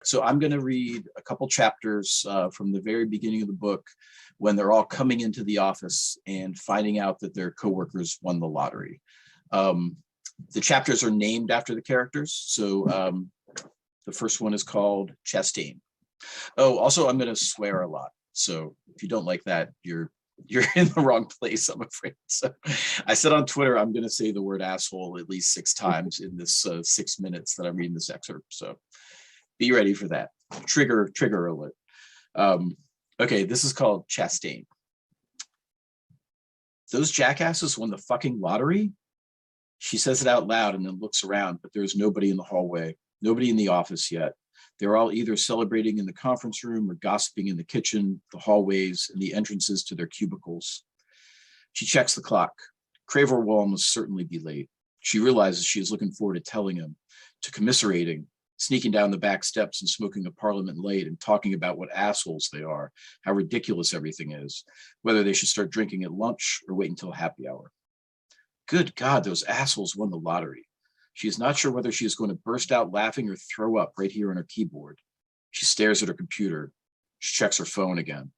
So I'm going to read a couple chapters from the very beginning of the book when they're all coming into the office and finding out that their coworkers won the lottery. The chapters are named after the characters. So the first one is called Chastain. Oh, also, I'm going to swear a lot. So if you don't like that, you're in the wrong place, I'm afraid. So I said on Twitter, I'm going to say the word asshole at least 6 times in this 6 minutes that I'm reading this excerpt. So be ready for that. Trigger alert. Okay, this is called Chastain. Those jackasses won the fucking lottery? She says it out loud and then looks around, but there's nobody in the hallway, nobody in the office yet. They're all either celebrating in the conference room or gossiping in the kitchen, the hallways, and the entrances to their cubicles. She checks the clock. Craver will almost certainly be late. She realizes she is looking forward to telling him, to commiserating, sneaking down the back steps and smoking a Parliament Light and talking about what assholes they are, how ridiculous everything is, whether they should start drinking at lunch or wait until happy hour. Good God, those assholes won the lottery. She is not sure whether she is going to burst out laughing or throw up right here on her keyboard. She stares at her computer. She checks her phone again.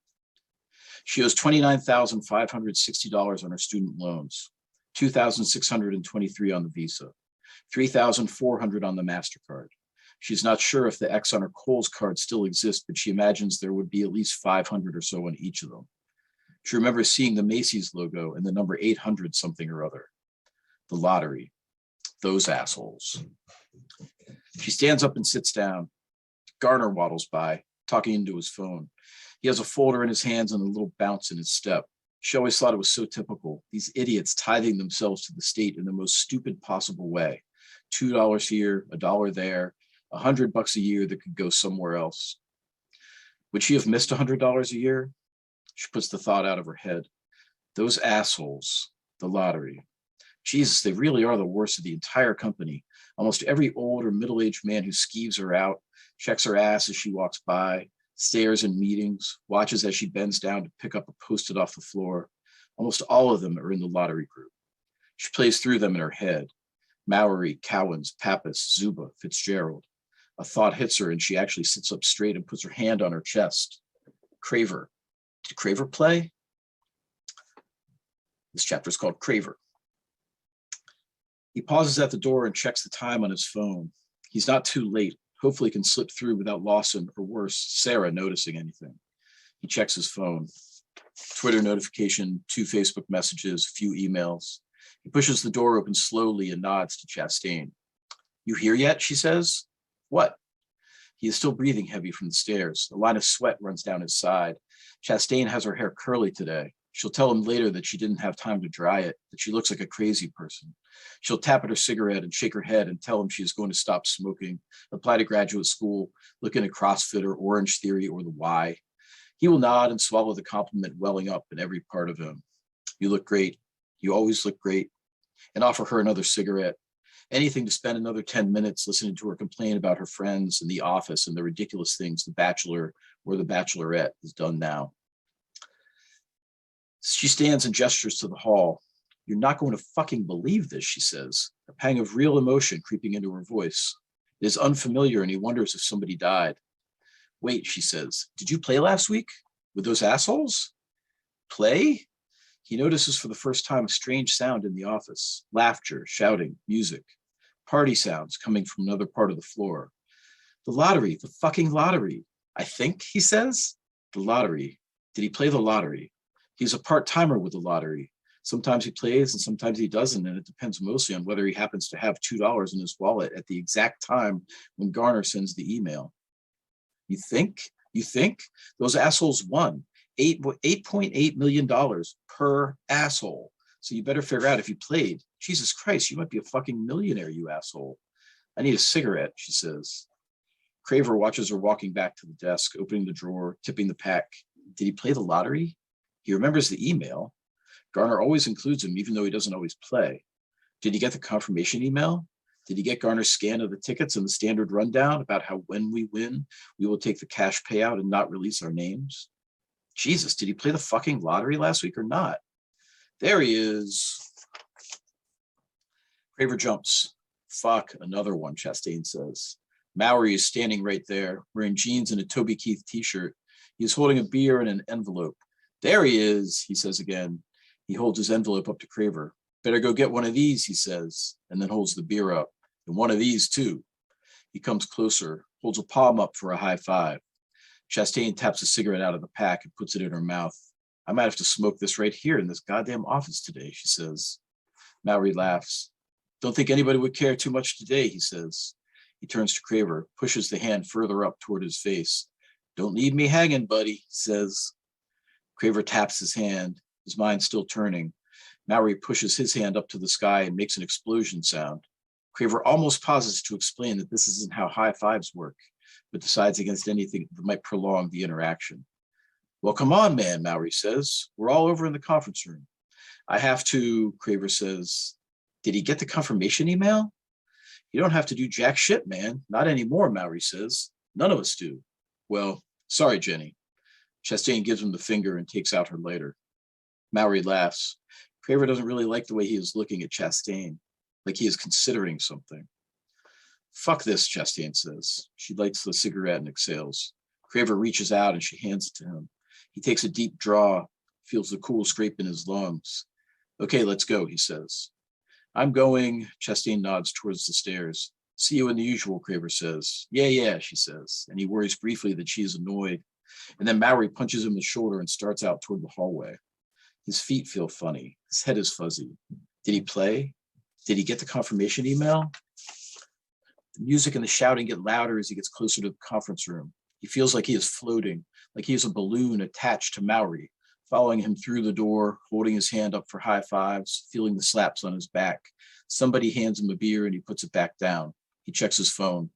She owes $29,560 on her student loans, $2,623 on the Visa, $3,400 on the MasterCard. She's not sure if the X on her Kohl's card still exists, but she imagines there would be at least 500 or so on each of them. She remembers seeing the Macy's logo and the number 800 something or other. The lottery. Those assholes. She stands up and sits down. Garner waddles by, talking into his phone. He has a folder in his hands and a little bounce in his step. She always thought it was so typical. These idiots tithing themselves to the state in the most stupid possible way. $2 here, $1 there, $100 a year that could go somewhere else. Would she have missed $100 a year? She puts the thought out of her head. Those assholes, the lottery. Jesus, they really are the worst of the entire company. Almost every old or middle-aged man who skeeves her out, checks her ass as she walks by, stares in meetings, watches as she bends down to pick up a Post-it off the floor. Almost all of them are in the lottery group. She plays through them in her head. Maury, Cowens, Pappas, Zuba, Fitzgerald. A thought hits her and she actually sits up straight and puts her hand on her chest. Craver. Did Craver play? This chapter is called Craver. He pauses at the door and checks the time on his phone. He's not too late. Hopefully can slip through without Lawson or worse, Sarah noticing anything. He checks his phone. Twitter notification, 2 Facebook messages, a few emails. He pushes the door open slowly and nods to Chastain. You here yet? She says. What? He is still breathing heavy from the stairs. A line of sweat runs down his side. Chastain has her hair curly today. She'll tell him later that she didn't have time to dry it, that she looks like a crazy person. She'll tap at her cigarette and shake her head and tell him she is going to stop smoking, apply to graduate school, look into CrossFit or Orange Theory or the Y. He will nod and swallow the compliment welling up in every part of him. You look great. You always look great. And offer her another cigarette. Anything to spend another 10 minutes listening to her complain about her friends in the office and the ridiculous things the Bachelor or the Bachelorette has done now. She stands and gestures to the hall. You're not going to fucking believe this, she says, a pang of real emotion creeping into her voice. It is unfamiliar and he wonders if somebody died. Wait, she says, did you play last week with those assholes? Play? He notices for the first time a strange sound in the office. Laughter, shouting, music. Party sounds coming from another part of the floor. The lottery, the fucking lottery. I think, he says. The lottery. Did he play the lottery? He's a part-timer with the lottery. Sometimes he plays and sometimes he doesn't, and it depends mostly on whether he happens to have $2 in his wallet at the exact time when Garner sends the email. You think? Those assholes won $8.8 million per asshole. So you better figure out if you played. Jesus Christ, you might be a fucking millionaire, you asshole. I need a cigarette, she says. Craver watches her walking back to the desk, opening the drawer, tipping the pack. Did he play the lottery? He remembers the email. Garner always includes him, even though he doesn't always play. Did he get the confirmation email? Did he get Garner's scan of the tickets and the standard rundown about how when we win, we will take the cash payout and not release our names? Jesus, did he play the fucking lottery last week or not? There he is. Craver jumps. Fuck, another one, Chastain says. Maury is standing right there, wearing jeans and a Toby Keith t-shirt. He is holding a beer and an envelope. There he is, he says again. He holds his envelope up to Craver. Better go get one of these, he says, and then holds the beer up. And one of these, too. He comes closer, holds a palm up for a high five. Chastain taps a cigarette out of the pack and puts it in her mouth. I might have to smoke this right here in this goddamn office today, she says. Maury laughs. Don't think anybody would care too much today, he says. He turns to Craver, pushes the hand further up toward his face. Don't leave me hanging, buddy, he says. Craver taps his hand, his mind still turning. Maury pushes his hand up to the sky and makes an explosion sound. Craver almost pauses to explain that this isn't how high fives work, but decides against anything that might prolong the interaction. Well, come on, man, Maury says. We're all over in the conference room. I have to, Craver says. Did he get the confirmation email? You don't have to do jack shit, man. Not anymore, Maury says. None of us do. Well, sorry, Jenny. Chastain gives him the finger and takes out her lighter. Maury laughs. Craver doesn't really like the way he is looking at Chastain, like he is considering something. Fuck this, Chastain says. She lights the cigarette and exhales. Craver reaches out and she hands it to him. He takes a deep draw, feels the cool scrape in his lungs. Okay, let's go, he says. I'm going, Chastain nods towards the stairs. See you in the usual, Craver says. Yeah, she says, and he worries briefly that she is annoyed. And then Maury punches him in the shoulder and starts out toward the hallway. His feet feel funny. His head is fuzzy. Did he play? Did he get the confirmation email? The music and the shouting get louder as he gets closer to the conference room. He feels like he is floating, like he is a balloon attached to Maury, following him through the door, holding his hand up for high fives, feeling the slaps on his back. Somebody hands him a beer and he puts it back down. He checks his phone.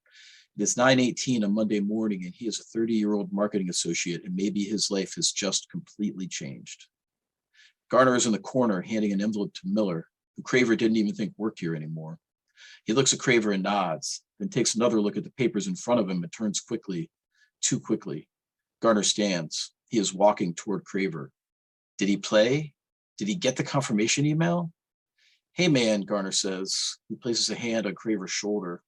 It is 9:18 on Monday morning and he is a 30-year-old marketing associate and maybe his life has just completely changed. Garner is in the corner handing an envelope to Miller, who Craver didn't even think worked here anymore. He looks at Craver and nods, then takes another look at the papers in front of him and turns quickly, too quickly. Garner stands. He is walking toward Craver. Did he play? Did he get the confirmation email? Hey, man, Garner says. He places a hand on Craver's shoulder.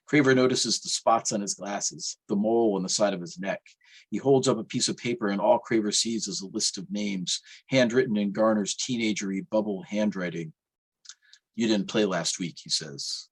Craver notices the spots on his glasses, the mole on the side of his neck. He holds up a piece of paper and all Craver sees is a list of names, handwritten in Garner's teenagery bubble handwriting. You didn't play last week, he says.